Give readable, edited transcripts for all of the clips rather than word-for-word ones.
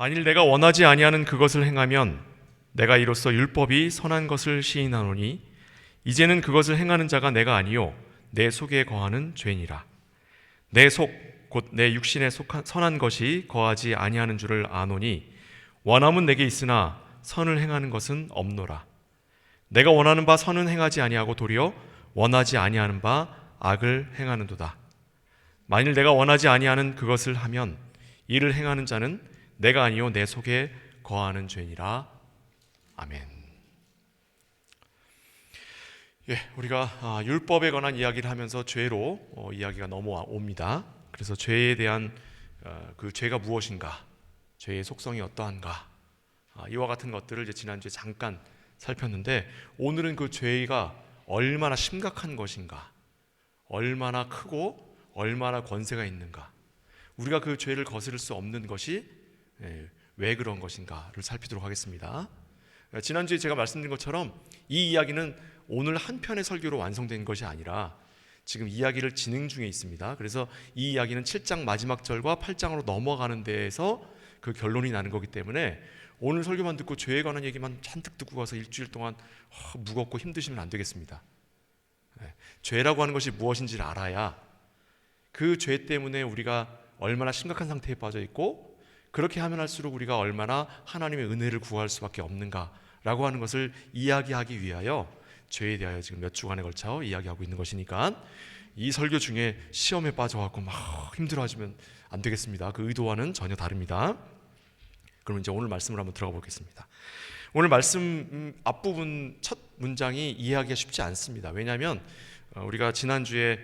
만일 내가 원하지 아니하는 그것을 행하면 내가 이로써 율법이 선한 것을 시인하노니 이제는 그것을 행하는 자가 내가 아니요 내 속에 거하는 죄니라. 내 속 곧 내 육신에 속한 선한 것이 거하지 아니하는 줄을 아노니 원함은 내게 있으나 선을 행하는 것은 없노라. 내가 원하는 바 선은 행하지 아니하고 도리어 원하지 아니하는 바 악을 행하는도다. 만일 내가 원하지 아니하는 그것을 하면 이를 행하는 자는 내가 아니요 내 속에 거하는 죄니라. 아멘. 우리가 율법에 관한 이야기를 하면서 죄로 이야기가 넘어옵니다. 그래서 죄에 대한 그 죄가 무엇인가, 죄의 속성이 어떠한가, 이와 같은 것들을 이제 지난주에 잠깐 살폈는데, 오늘은 그 죄가 얼마나 심각한 것인가, 얼마나 크고 얼마나 권세가 있는가, 우리가 그 죄를 거스를 수 없는 것이 왜 그런 것인가를 살피도록 하겠습니다. 지난주에 제가 말씀드린 것처럼 이 이야기는 오늘 한 편의 설교로 완성된 것이 아니라 지금 이야기를 진행 중에 있습니다. 그래서 이 이야기는 7장 마지막 절과 8장으로 넘어가는 데에서 그 결론이 나는 거기 때문에 오늘 설교만 듣고 죄에 관한 얘기만 잔뜩 듣고 가서 일주일 동안 무겁고 힘드시면 안 되겠습니다. 죄라고 하는 것이 무엇인지를 알아야 그 죄 때문에 우리가 얼마나 심각한 상태에 빠져 있고, 그렇게 하면 할수록 우리가 얼마나 하나님의 은혜를 구할 수밖에 없는가라고 하는 것을 이야기하기 위하여 죄에 대하여 지금 몇 주간에 걸쳐 이야기하고 있는 것이니까, 이 설교 중에 시험에 빠져갖고 막 힘들어하시면 안 되겠습니다. 그 의도와는 전혀 다릅니다. 그럼 이제 오늘 말씀을 한번 들어가 보겠습니다. 오늘 말씀 앞부분 첫 문장이 이해하기가 쉽지 않습니다. 왜냐하면 우리가 지난주에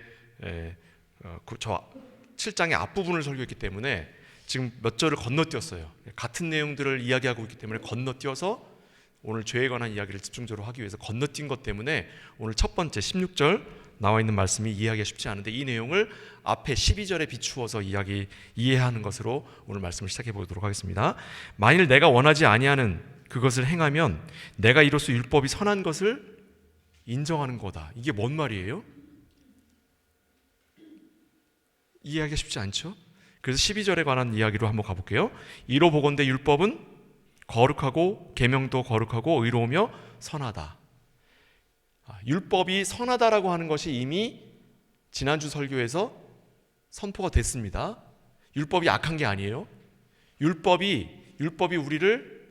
저 7장의 앞부분을 설교했기 때문에 지금 몇 절을 건너뛰었어요. 같은 내용들을 이야기하고 있기 때문에 건너뛰어서 오늘 죄에 관한 이야기를 집중적으로 하기 위해서 건너뛴 것 때문에 오늘 첫 번째 16절 나와 있는 말씀이 이해하기가 쉽지 않은데, 이 내용을 앞에 12절에 비추어서 이해하는 것으로 오늘 말씀을 시작해 보도록 하겠습니다. 만일 내가 원하지 아니하는 그것을 행하면 내가 이로써 율법이 선한 것을 인정하는 거다. 이게 뭔 말이에요? 이해하기가 쉽지 않죠? 그래서 12절에 관한 이야기로 한번 가볼게요. 이로 보건대 율법은 거룩하고 계명도 거룩하고 의로우며 선하다. 율법이 선하다라고 하는 것이 이미 지난주 설교에서 선포가 됐습니다. 율법이 악한 게 아니에요. 율법이 우리를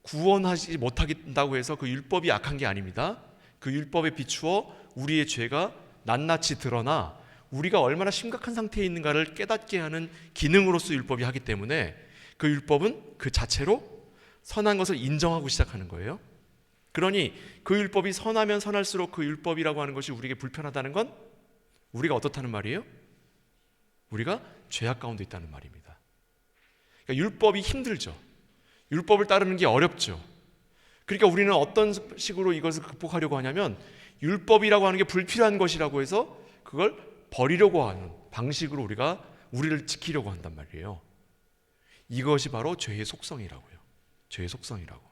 구원하지 못하겠다고 해서 그 율법이 악한 게 아닙니다. 그 율법에 비추어 우리의 죄가 낱낱이 드러나 우리가 얼마나 심각한 상태에 있는가를 깨닫게 하는 기능으로서 율법이 하기 때문에 그 율법은 그 자체로 선한 것을 인정하고 시작하는 거예요. 그러니 그 율법이 선하면 선할수록 그 율법이라고 하는 것이 우리에게 불편하다는 건 우리가 어떻다는 말이에요? 우리가 죄악 가운데 있다는 말입니다. 그러니까 율법이 힘들죠. 율법을 따르는 게 어렵죠. 그러니까 우리는 어떤 식으로 이것을 극복하려고 하냐면, 율법이라고 하는 게 불필요한 것이라고 해서 그걸 버리려고 하는 방식으로 우리를 지키려고 한단 말이에요. 이것이 바로 죄의 속성이라고요. 죄의 속성이라고.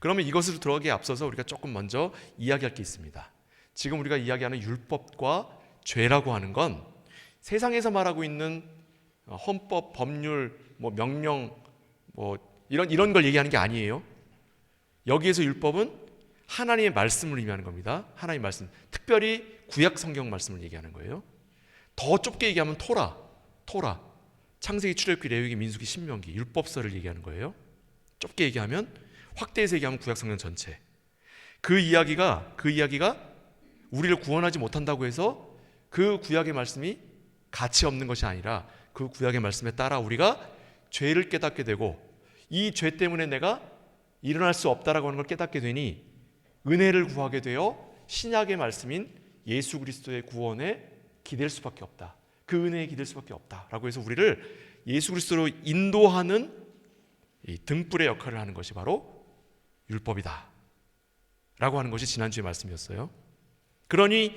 그러면 이것을 들어가기에 앞서서 우리가 조금 먼저 이야기할 게 있습니다. 지금 우리가 이야기하는 율법과 죄라고 하는 건 세상에서 말하고 있는 헌법, 법률, 명령, 이런 걸 얘기하는 게 아니에요. 여기에서 율법은 하나님의 말씀을 의미하는 겁니다. 하나님의 말씀, 특별히 구약 성경 말씀을 얘기하는 거예요. 더 좁게 얘기하면 토라, 창세기, 출애굽기, 레위기, 민수기, 신명기, 율법서를 얘기하는 거예요. 좁게 얘기하면, 확대해서 얘기하면 구약 성경 전체. 그 이야기가 우리를 구원하지 못한다고 해서 그 구약의 말씀이 가치 없는 것이 아니라, 그 구약의 말씀에 따라 우리가 죄를 깨닫게 되고, 이 죄 때문에 내가 일어날 수 없다라고 하는 걸 깨닫게 되니 은혜를 구하게 되어 신약의 말씀인 예수 그리스도의 구원에 기댈 수밖에 없다. 그 은혜에 기댈 수밖에 없다라고 해서 우리를 예수 그리스도로 인도하는 이 등불의 역할을 하는 것이 바로 율법이다 라고 하는 것이 지난주의 말씀이었어요. 그러니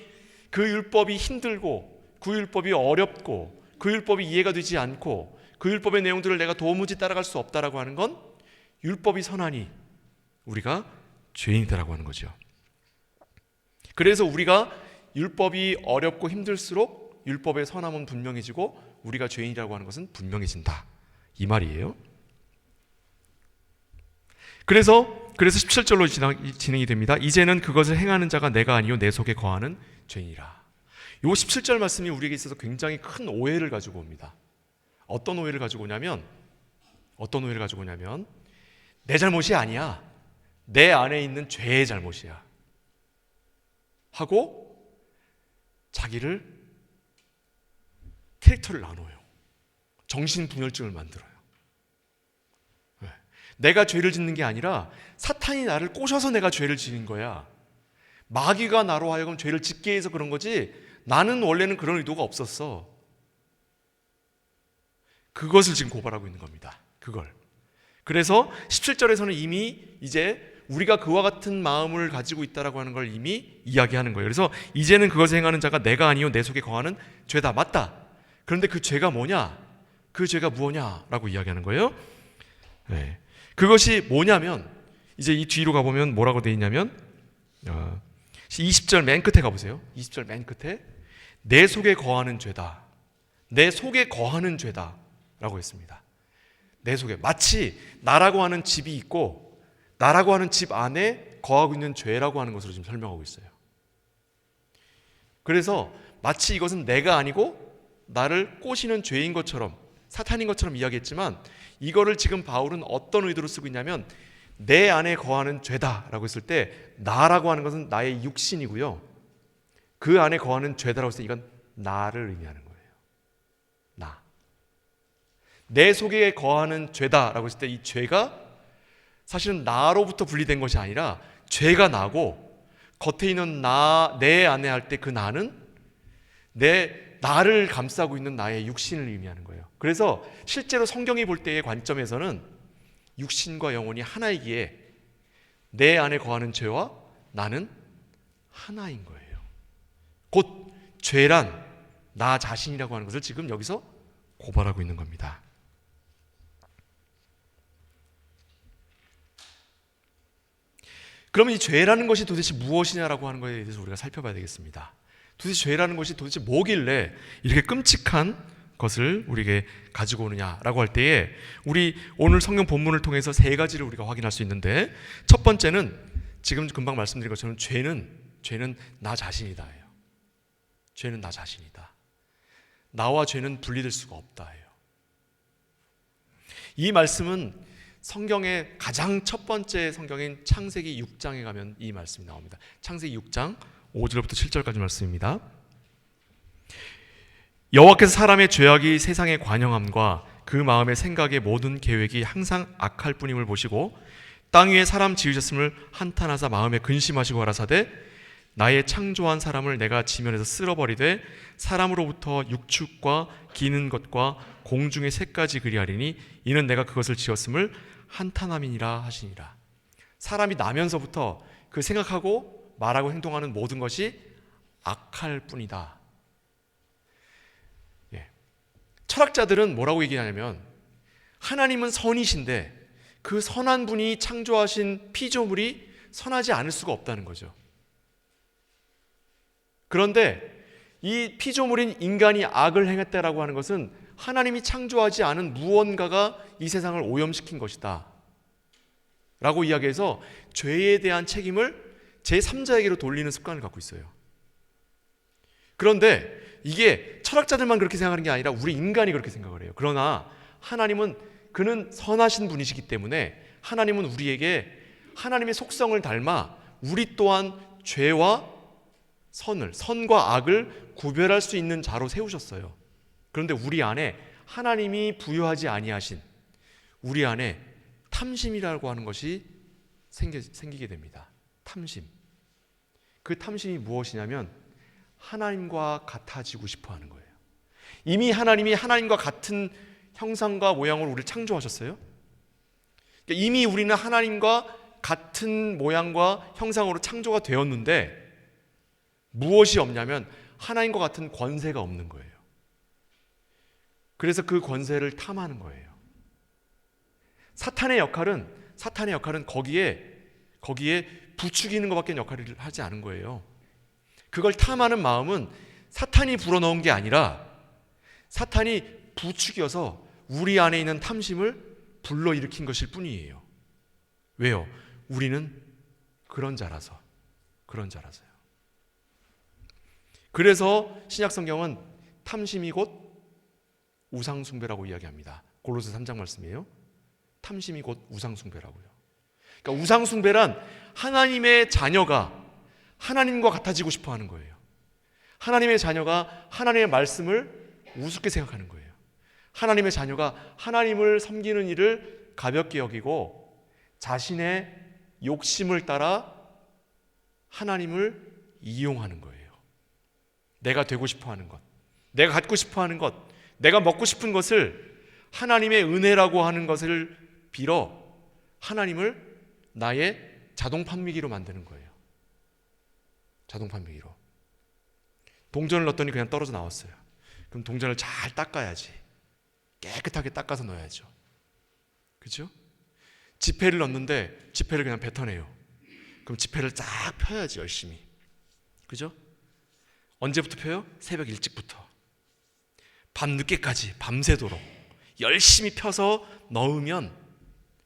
그 율법이 힘들고, 그 율법이 어렵고, 그 율법이 이해가 되지 않고, 그 율법의 내용들을 내가 도무지 따라갈 수 없다라고 하는 건 율법이 선하니 우리가 죄인이다라고 하는 거죠. 그래서 우리가 율법이 어렵고 힘들수록 율법의 선함은 분명해지고 우리가 죄인이라고 하는 것은 분명해진다, 이 말이에요. 그래서 17절로 진행이 됩니다. 이제는 그것을 행하는 자가 내가 아니요 내 속에 거하는 죄니라. 요 17절 말씀이 우리에게 있어서 굉장히 큰 오해를 가지고 옵니다. 어떤 오해를 가지고 오냐면 내 잘못이 아니야, 내 안에 있는 죄의 잘못이야 하고 자기를 캐릭터를 나눠요. 정신분열증을 만들어요. 내가 죄를 짓는 게 아니라 사탄이 나를 꼬셔서 내가 죄를 지은 거야. 마귀가 나로 하여금 죄를 짓게 해서 그런 거지 나는 원래는 그런 의도가 없었어. 그것을 지금 고발하고 있는 겁니다. 그걸. 그래서 17절에서는 이미 이제 우리가 그와 같은 마음을 가지고 있다라고 하는 걸 이미 이야기하는 거예요. 그래서 이제는 그것을 행하는 자가 내가 아니요 내 속에 거하는 죄다. 맞다. 그런데 그 죄가 뭐냐? 그 죄가 무엇냐라고 이야기하는 거예요. 네. 그것이 뭐냐면 이제 이 뒤로 가보면 뭐라고 되어 있냐면 20절 맨 끝에 가보세요. 20절 맨 끝에 내 속에 거하는 죄다. 내 속에 거하는 죄다 라고 했습니다. 내 속에, 마치 나라고 하는 집이 있고 나라고 하는 집 안에 거하고 있는 죄라고 하는 것으로 지금 설명하고 있어요. 그래서 마치 이것은 내가 아니고 나를 꼬시는 죄인 것처럼, 사탄인 것처럼 이야기했지만 이거를 지금 바울은 어떤 의도로 쓰고 있냐면 내 안에 거하는 죄다라고 했을 때 나라고 하는 것은 나의 육신이고요, 그 안에 거하는 죄다라고 했을 때 이건 나를 의미하는 거예요. 나. 내 속에 거하는 죄다라고 했을 때 이 죄가 사실은 나로부터 분리된 것이 아니라 죄가 나고 겉에 있는 나, 내 안에 할 때 그 나는 나를 감싸고 있는 나의 육신을 의미하는 거예요. 그래서 실제로 성경이 볼 때의 관점에서는 육신과 영혼이 하나이기에 내 안에 거하는 죄와 나는 하나인 거예요. 곧 죄란 나 자신이라고 하는 것을 지금 여기서 고발하고 있는 겁니다. 그러면 이 죄라는 것이 도대체 무엇이냐라고 하는 것에 대해서 우리가 살펴봐야 되겠습니다. 도대체 죄라는 것이 도대체 뭐길래 이렇게 끔찍한 것을 우리에게 가지고 오느냐라고 할 때에 우리 오늘 성경 본문을 통해서 세 가지를 우리가 확인할 수 있는데, 첫 번째는 지금 금방 말씀드린 것처럼 죄는 나 자신이다예요. 죄는 나 자신이다. 나와 죄는 분리될 수가 없다예요. 이 말씀은 성경의 가장 첫 번째 성경인 창세기 6장에 가면 이 말씀이 나옵니다. 창세기 6장 5절부터 7절까지 말씀입니다. 여호와께서 사람의 죄악이 세상의 관영함과 그 마음의 생각의 모든 계획이 항상 악할 뿐임을 보시고 땅 위에 사람 지으셨음을 한탄하사 마음에 근심하시고 가라사대 나의 창조한 사람을 내가 지면에서 쓸어버리되 사람으로부터 육축과 기는 것과 공중의 새까지 그리하리니 이는 내가 그것을 지었음을 한탄함이니라 하시니라. 사람이 나면서부터 그 생각하고 말하고 행동하는 모든 것이 악할 뿐이다. 철학자들은 뭐라고 얘기하냐면 하나님은 선이신데 그 선한 분이 창조하신 피조물이 선하지 않을 수가 없다는 거죠. 그런데 이 피조물인 인간이 악을 행했다라고 하는 것은 하나님이 창조하지 않은 무언가가 이 세상을 오염시킨 것이다 라고 이야기해서 죄에 대한 책임을 제3자에게로 돌리는 습관을 갖고 있어요. 그런데 이게 철학자들만 그렇게 생각하는 게 아니라 우리 인간이 그렇게 생각을 해요. 그러나 하나님은 그는 선하신 분이시기 때문에 하나님은 우리에게 하나님의 속성을 닮아 우리 또한 죄와 선과 악을 구별할 수 있는 자로 세우셨어요. 그런데 우리 안에 하나님이 부여하지 아니하신 우리 안에 탐심이라고 하는 것이 생기게 됩니다. 탐심. 그 탐심이 무엇이냐면 하나님과 같아지고 싶어 하는 거예요. 이미 하나님이 하나님과 같은 형상과 모양으로 우리를 창조하셨어요. 그러니까 이미 우리는 하나님과 같은 모양과 형상으로 창조가 되었는데 무엇이 없냐면 하나님과 같은 권세가 없는 거예요. 그래서 그 권세를 탐하는 거예요. 사탄의 역할은 거기에 부추기는 것밖에 역할을 하지 않은 거예요. 그걸 탐하는 마음은 사탄이 불어넣은 게 아니라 사탄이 부추겨서 우리 안에 있는 탐심을 불러일으킨 것일 뿐이에요. 왜요? 우리는 그런 자라서요. 그래서 신약 성경은 탐심이 곧 우상 숭배라고 이야기합니다. 골로새 3장 말씀이에요. 탐심이 곧 우상 숭배라고요. 그러니까 우상 숭배란 하나님의 자녀가 하나님과 같아지고 싶어 하는 거예요. 하나님의 자녀가 하나님의 말씀을 우습게 생각하는 거예요. 하나님의 자녀가 하나님을 섬기는 일을 가볍게 여기고 자신의 욕심을 따라 하나님을 이용하는 거예요. 내가 되고 싶어 하는 것, 내가 갖고 싶어 하는 것, 내가 먹고 싶은 것을 하나님의 은혜라고 하는 것을 빌어 하나님을 나의 자동 판매기로 만드는 거예요. 자동 판매기로. 동전을 넣었더니 그냥 떨어져 나왔어요. 그럼 동전을 잘 닦아야지. 깨끗하게 닦아서 넣어야죠. 그렇죠? 지폐를 넣는데 지폐를 그냥 뱉어내요. 그럼 지폐를 쫙 펴야지 열심히. 그죠? 언제부터 펴요? 새벽 일찍부터. 밤 늦게까지 밤새도록 열심히 펴서 넣으면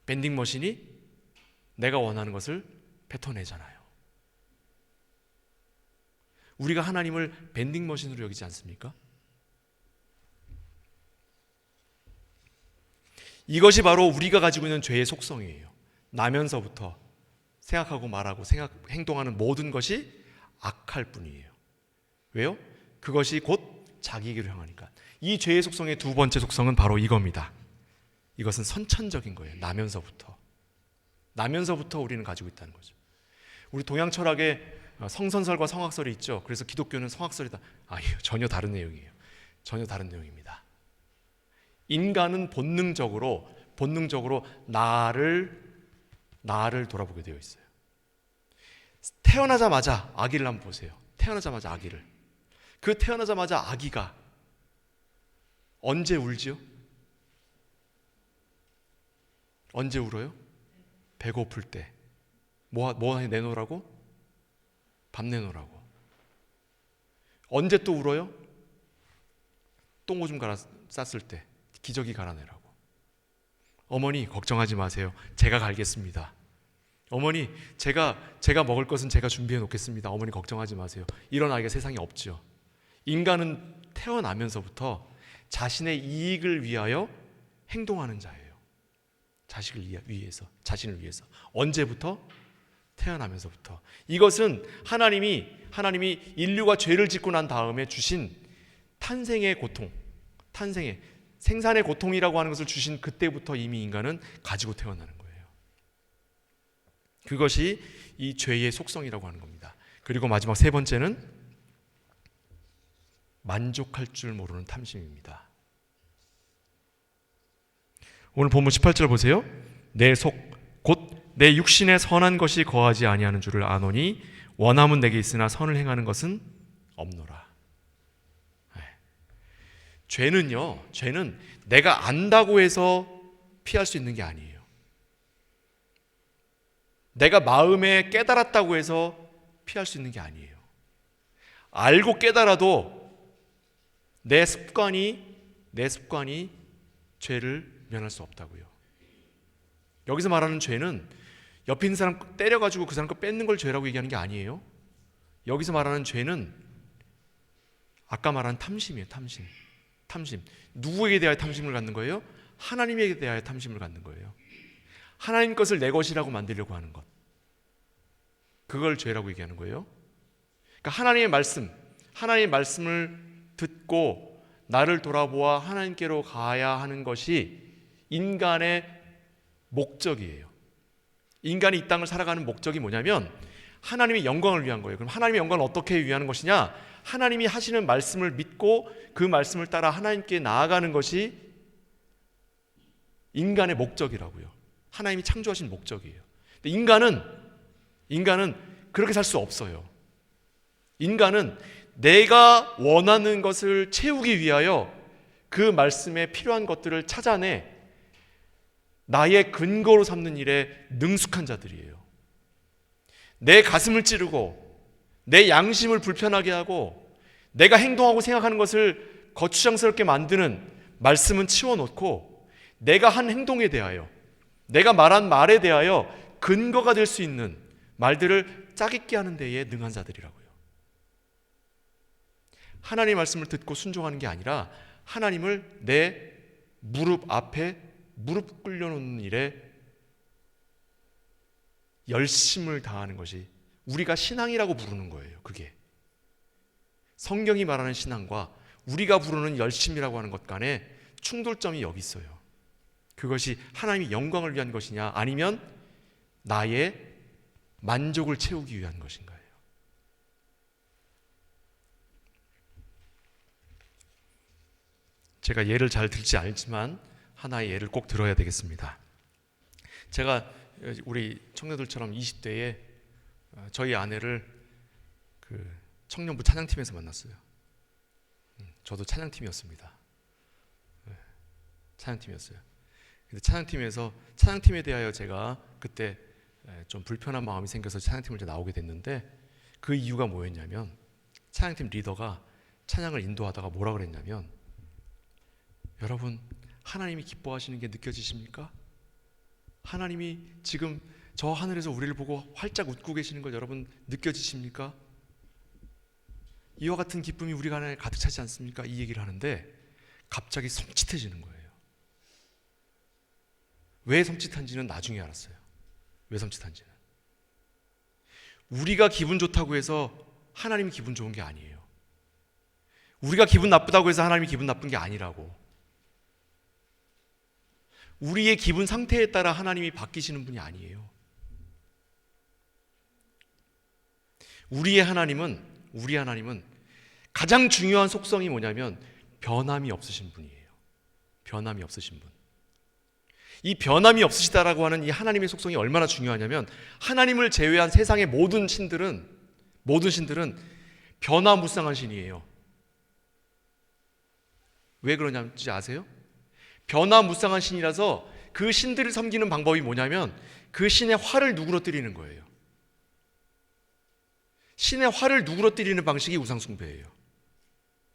밴딩 머신이 내가 원하는 것을 뱉어내잖아요. 우리가 하나님을 밴딩 머신으로 여기지 않습니까? 이것이 바로 우리가 가지고 있는 죄의 속성이에요. 나면서부터 생각하고 말하고 행동하는 모든 것이 악할 뿐이에요. 왜요? 그것이 곧 자기에게로 향하니까. 이 죄의 속성의 두 번째 속성은 바로 이겁니다. 이것은 선천적인 거예요. 나면서부터 우리는 가지고 있다는 거죠. 우리 동양 철학에 성선설과 성악설이 있죠. 그래서 기독교는 성악설이다. 아니요, 전혀 다른 내용이에요. 전혀 다른 내용입니다. 인간은 본능적으로 나를 돌아보게 되어 있어요. 태어나자마자 아기를 한번 보세요. 태어나자마자 아기를. 그 태어나자마자 아기가 언제 울지요? 언제 울어요? 배고플 때. 뭐 내놓으라고? 밥 내놓으라고. 언제 또 울어요? 똥오줌 쌌을 때. 기저귀 갈아내라고. 어머니 걱정하지 마세요. 제가 갈겠습니다. 어머니 제가 먹을 것은 제가 준비해 놓겠습니다. 어머니 걱정하지 마세요. 이런 아이가 세상에 없죠. 인간은 태어나면서부터 자신의 이익을 위하여 행동하는 자예요. 자신을 위해서. 언제부터? 태어나면서부터. 이것은 하나님이 인류가 죄를 짓고 난 다음에 주신 탄생의 고통, 생산의 고통이라고 하는 것을 주신 그때부터 이미 인간은 가지고 태어나는 거예요. 그것이 이 죄의 속성이라고 하는 겁니다. 그리고 마지막 세 번째는 만족할 줄 모르는 탐심입니다. 오늘 본문 18절 보세요. 내 속 곧 내 육신에 선한 것이 거하지 아니하는 줄을 아노니 원함은 내게 있으나 선을 행하는 것은 없노라. 죄는 내가 안다고 해서 피할 수 있는 게 아니에요. 내가 마음에 깨달았다고 해서 피할 수 있는 게 아니에요. 알고 깨달아도 내 습관이 죄를 면할 수 없다고요. 여기서 말하는 죄는 옆에 있는 사람 때려가지고 그 사람 거 뺏는 걸 죄라고 얘기하는 게 아니에요. 여기서 말하는 죄는 아까 말한 탐심이에요. 탐심. 누구에게 대하여 탐심을 갖는 거예요? 하나님에게 대하여 탐심을 갖는 거예요. 하나님 것을 내 것이라고 만들려고 하는 것. 그걸 죄라고 얘기하는 거예요. 그러니까 하나님의 말씀을 듣고 나를 돌아보아 하나님께로 가야 하는 것이 인간의 목적이에요. 인간이 이 땅을 살아가는 목적이 뭐냐면 하나님의 영광을 위한 거예요. 그럼 하나님의 영광을 어떻게 위하는 것이냐? 하나님이 하시는 말씀을 믿고 그 말씀을 따라 하나님께 나아가는 것이 인간의 목적이라고요. 하나님이 창조하신 목적이에요. 근데 인간은 그렇게 살 수 없어요. 인간은 내가 원하는 것을 채우기 위하여 그 말씀에 필요한 것들을 찾아내 나의 근거로 삼는 일에 능숙한 자들이에요. 내 가슴을 찌르고 내 양심을 불편하게 하고 내가 행동하고 생각하는 것을 거추장스럽게 만드는 말씀은 치워놓고 내가 한 행동에 대하여, 내가 말한 말에 대하여 근거가 될 수 있는 말들을 짜깁게 하는 데에 능한 자들이라고요. 하나님의 말씀을 듣고 순종하는 게 아니라 하나님을 내 무릎 앞에 무릎 꿇려놓는 일에 열심을 다하는 것이 우리가 신앙이라고 부르는 거예요. 그게 성경이 말하는 신앙과 우리가 부르는 열심이라고 하는 것 간에 충돌점이 여기 있어요. 그것이 하나님의 영광을 위한 것이냐 아니면 나의 만족을 채우기 위한 것인가요? 제가 예를 잘 들지 않지만 하나의 예를 꼭 들어야 되겠습니다. 제가 우리 청년들처럼 20대에 저희 아내를 그 청년부 찬양팀에서 만났어요. 저도 찬양팀이었습니다. 찬양팀이었어요. 근데 찬양팀에서 찬양팀에 대하여 제가 그때 좀 불편한 마음이 생겨서 찬양팀을 이제 나오게 됐는데 그 이유가 뭐였냐면 찬양팀 리더가 찬양을 인도하다가 뭐라 그랬냐면 여러분 하나님이 기뻐하시는 게 느껴지십니까? 하나님이 지금 저 하늘에서 우리를 보고 활짝 웃고 계시는 걸 여러분 느껴지십니까? 이와 같은 기쁨이 우리가 안에 가득 차지 않습니까? 이 얘기를 하는데 갑자기 섬찟해지는 거예요. 왜 섬찟한지는 나중에 알았어요. 왜 섬찟한지는. 우리가 기분 좋다고 해서 하나님이 기분 좋은 게 아니에요. 우리가 기분 나쁘다고 해서 하나님이 기분 나쁜 게 아니라고. 우리의 기분 상태에 따라 하나님이 바뀌시는 분이 아니에요. 우리 하나님은 가장 중요한 속성이 뭐냐면 변함이 없으신 분이에요. 변함이 없으신 분. 이 변함이 없으시다라고 하는 이 하나님의 속성이 얼마나 중요하냐면 하나님을 제외한 세상의 모든 신들은 변화무쌍한 신이에요. 왜 그러냐지 아세요? 변화무쌍한 신이라서 그 신들을 섬기는 방법이 뭐냐면 그 신의 화를 누그러뜨리는 거예요. 신의 화를 누그러뜨리는 방식이 우상숭배예요.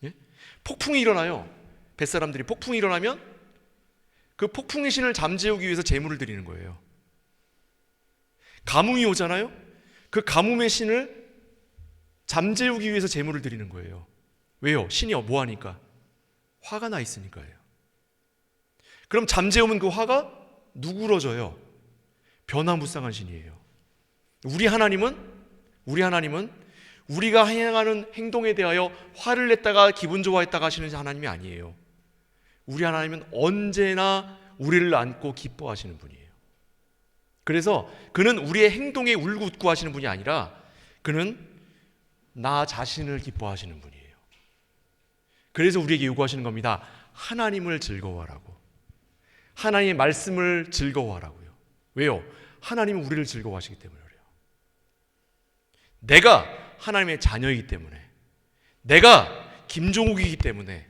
예? 폭풍이 일어나요. 뱃사람들이 폭풍이 일어나면 그 폭풍의 신을 잠재우기 위해서 제물을 드리는 거예요. 가뭄이 오잖아요. 그 가뭄의 신을 잠재우기 위해서 제물을 드리는 거예요. 왜요? 신이 뭐 하니까? 화가 나 있으니까요. 그럼 잠재우면 그 화가 누그러져요. 변화무쌍한 신이에요. 우리 하나님은 우리가 행하는 행동에 대하여 화를 냈다가 기분 좋아했다가 하시는 하나님이 아니에요. 우리 하나님은 언제나 우리를 안고 기뻐하시는 분이에요. 그래서 그는 우리의 행동에 울고 웃고 하시는 분이 아니라 그는 나 자신을 기뻐하시는 분이에요. 그래서 우리에게 요구하시는 겁니다. 하나님을 즐거워하라고. 하나님의 말씀을 즐거워하라고요. 왜요? 하나님은 우리를 즐거워하시기 때문에 그래요. 내가 하나님의 자녀이기 때문에, 내가 김종욱이기 때문에,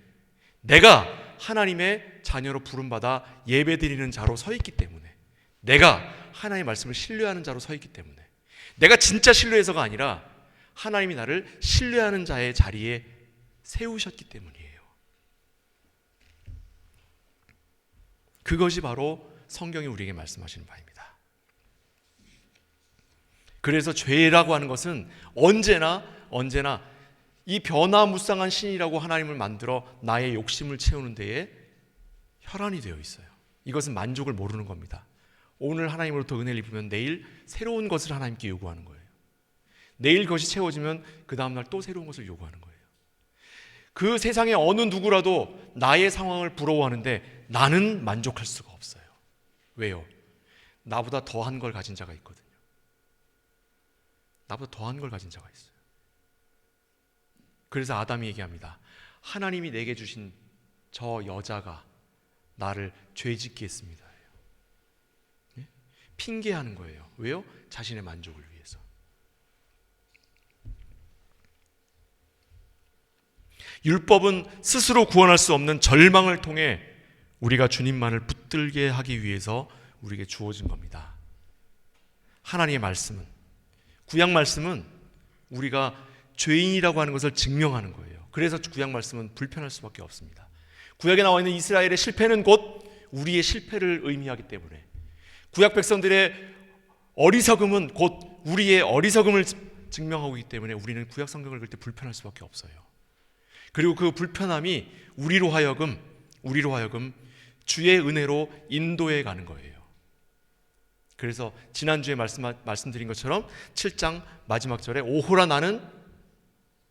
내가 하나님의 자녀로 부름받아 예배드리는 자로 서 있기 때문에, 내가 하나님의 말씀을 신뢰하는 자로 서 있기 때문에, 내가 진짜 신뢰해서가 아니라 하나님이 나를 신뢰하는 자의 자리에 세우셨기 때문이에요. 그것이 바로 성경이 우리에게 말씀하시는 바입니다. 그래서 죄라고 하는 것은 언제나 이 변화무쌍한 신이라고 하나님을 만들어 나의 욕심을 채우는 데에 혈안이 되어 있어요. 이것은 만족을 모르는 겁니다. 오늘 하나님으로부터 은혜를 입으면 내일 새로운 것을 하나님께 요구하는 거예요. 내일 그것이 채워지면 그 다음날 또 새로운 것을 요구하는 거예요. 그 세상의 어느 누구라도 나의 상황을 부러워하는데 나는 만족할 수가 없어요. 왜요? 나보다 더한 걸 가진 자가 있거든요. 나보다 더한 걸 가진 자가 있어요. 그래서 아담이 얘기합니다. 하나님이 내게 주신 저 여자가 나를 죄짓게 했습니다. 예? 핑계하는 거예요. 왜요? 자신의 만족을 위해서. 율법은 스스로 구원할 수 없는 절망을 통해 우리가 주님만을 붙들게 하기 위해서 우리에게 주어진 겁니다. 하나님의 말씀은, 구약 말씀은 우리가 죄인이라고 하는 것을 증명하는 거예요. 그래서 구약 말씀은 불편할 수밖에 없습니다. 구약에 나와 있는 이스라엘의 실패는 곧 우리의 실패를 의미하기 때문에, 구약 백성들의 어리석음은 곧 우리의 어리석음을 증명하고 있기 때문에 우리는 구약 성경을 읽을 때 불편할 수밖에 없어요. 그리고 그 불편함이 우리로 하여금 주의 은혜로 인도해 가는 거예요. 그래서 지난주에 말씀드린 것처럼 7장 마지막 절에 오호라 나는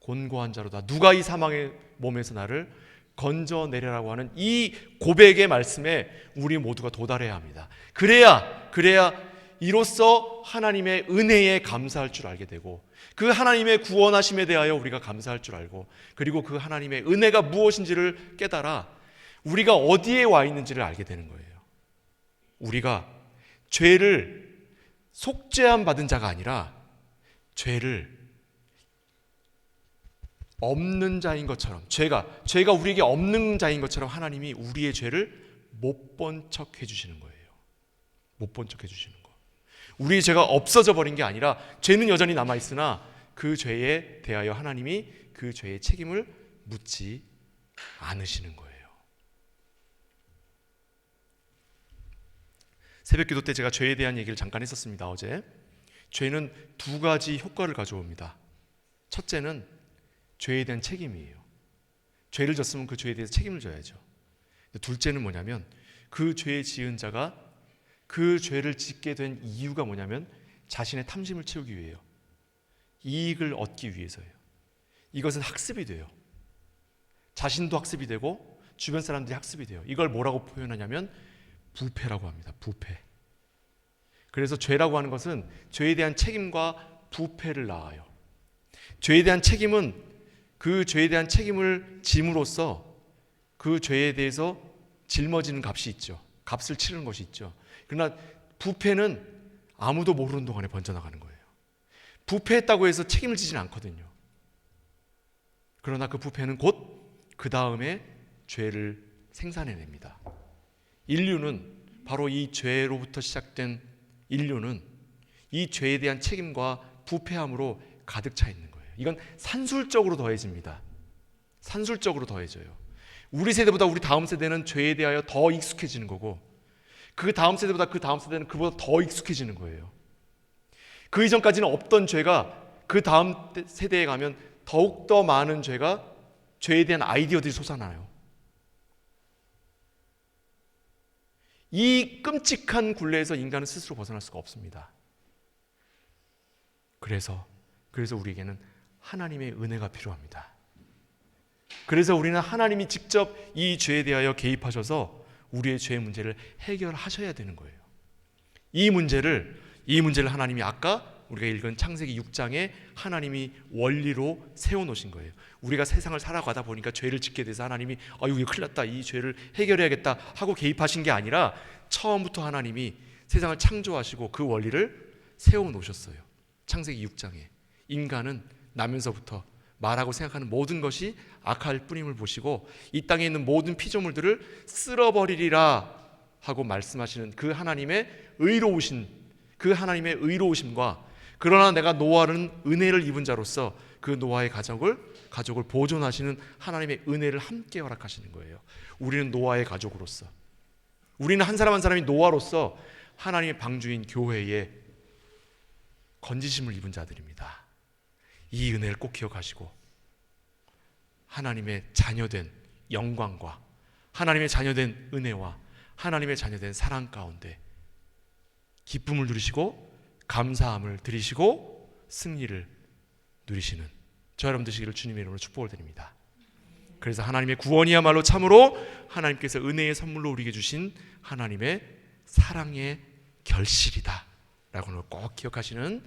곤고한 자로다. 누가 이 사망의 몸에서 나를 건져내려라고 하는 이 고백의 말씀에 우리 모두가 도달해야 합니다. 그래야 이로써 하나님의 은혜에 감사할 줄 알게 되고 그 하나님의 구원하심에 대하여 우리가 감사할 줄 알고 그리고 그 하나님의 은혜가 무엇인지를 깨달아 우리가 어디에 와 있는지를 알게 되는 거예요. 우리가 죄를 속죄함 받은 자가 아니라 죄를 없는 자인 것처럼 죄가 우리에게 없는 자인 것처럼 하나님이 우리의 죄를 못 본 척 해주시는 거예요. 못 본 척 해주시는 거. 우리의 죄가 없어져 버린 게 아니라 죄는 여전히 남아있으나 그 죄에 대하여 하나님이 그 죄의 책임을 묻지 않으시는 거예요. 새벽기도 때 제가 죄에 대한 얘기를 잠깐 했었습니다. 어제 죄는 두 가지 효과를 가져옵니다. 첫째는 죄에 대한 책임이에요. 죄를 졌으면 그 죄에 대해서 책임을 져야죠. 둘째는 뭐냐면 그 죄 지은 자가 그 죄를 짓게 된 이유가 뭐냐면 자신의 탐심을 채우기 위해요. 이익을 얻기 위해서예요. 이것은 학습이 돼요. 자신도 학습이 되고 주변 사람들이 학습이 돼요. 이걸 뭐라고 표현하냐면 부패라고 합니다. 부패. 그래서 죄라고 하는 것은 죄에 대한 책임과 부패를 낳아요. 죄에 대한 책임은 그 죄에 대한 책임을 짐으로써 그 죄에 대해서 짊어지는 값이 있죠. 값을 치르는 것이 있죠. 그러나 부패는 아무도 모르는 동안에 번져나가는 거예요. 부패했다고 해서 책임을 지지는 않거든요. 그러나 그 부패는 곧 그 다음에 죄를 생산해냅니다. 인류는 바로 이 죄로부터 시작된 인류는 이 죄에 대한 책임과 부패함으로 가득 차 있는 거예요. 이건 산술적으로 더해집니다. 산술적으로 더해져요. 우리 세대보다 우리 다음 세대는 죄에 대하여 더 익숙해지는 거고 그 다음 세대보다 그 다음 세대는 그보다 더 익숙해지는 거예요. 그 이전까지는 없던 죄가 그 다음 세대에 가면 더욱더 많은 죄에 대한 아이디어들이 솟아나요. 이 끔찍한 굴레에서 인간은 스스로 벗어날 수가 없습니다. 그래서 우리에게는 하나님의 은혜가 필요합니다. 그래서 우리는 하나님이 직접 이 죄에 대하여 개입하셔서 우리의 죄의 문제를 해결하셔야 되는 거예요. 이 문제를 하나님이 아까 우리가 읽은 창세기 6장에 하나님이 원리로 세워놓으신 거예요. 우리가 세상을 살아가다 보니까 죄를 짓게 돼서 하나님이 이거 큰일 났다, 이 죄를 해결해야겠다 하고 개입하신 게 아니라 처음부터 하나님이 세상을 창조하시고 그 원리를 세워놓으셨어요. 창세기 6장에 인간은 나면서부터 말하고 생각하는 모든 것이 악할 뿐임을 보시고 이 땅에 있는 모든 피조물들을 쓸어버리리라 하고 말씀하시는 그 하나님의 의로우심과 그러나 내가 노아는 은혜를 입은 자로서 그 노아의 가족을 보존하시는 하나님의 은혜를 함께 허락하시는 거예요. 우리는 노아의 가족으로서, 우리는 한 사람 한 사람이 노아로서 하나님의 방주인 교회에 건지심을 입은 자들입니다. 이 은혜를 꼭 기억하시고 하나님의 자녀된 영광과 하나님의 자녀된 은혜와 하나님의 자녀된 사랑 가운데 기쁨을 누리시고 감사함을 드리시고 승리를 누리시는 저 여러분 되시기를 주님의 이름으로 축복을 드립니다. 그래서 하나님의 구원이야말로 참으로 하나님께서 은혜의 선물로 우리에게 주신 하나님의 사랑의 결실이다 라고 꼭 기억하시는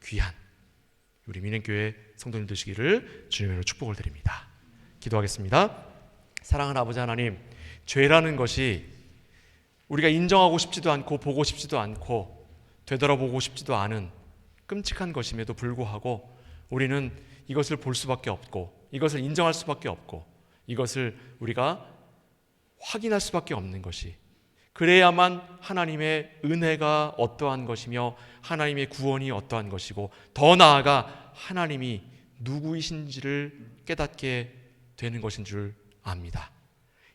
귀한 우리 민행교회 성도님 되시기를 주님의 이름으로 축복을 드립니다. 기도하겠습니다. 사랑하는 아버지 하나님, 죄라는 것이 우리가 인정하고 싶지도 않고 보고 싶지도 않고 되돌아보고 싶지도 않은 끔찍한 것임에도 불구하고 우리는 이것을 볼 수밖에 없고 이것을 인정할 수밖에 없고 이것을 우리가 확인할 수밖에 없는 것이, 그래야만 하나님의 은혜가 어떠한 것이며 하나님의 구원이 어떠한 것이고 더 나아가 하나님이 누구이신지를 깨닫게 되는 것인 줄 압니다.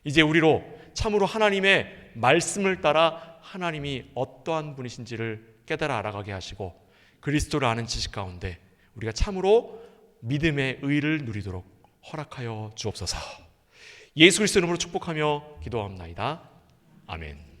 이제 우리로 참으로 하나님의 말씀을 따라 하나님이 어떠한 분이신지를 깨달아 알아가게 하시고 그리스도를 아는 지식 가운데 우리가 참으로 믿음의 의를 누리도록 허락하여 주옵소서. 예수 그리스도 이름으로 축복하며 기도합나이다. 아멘.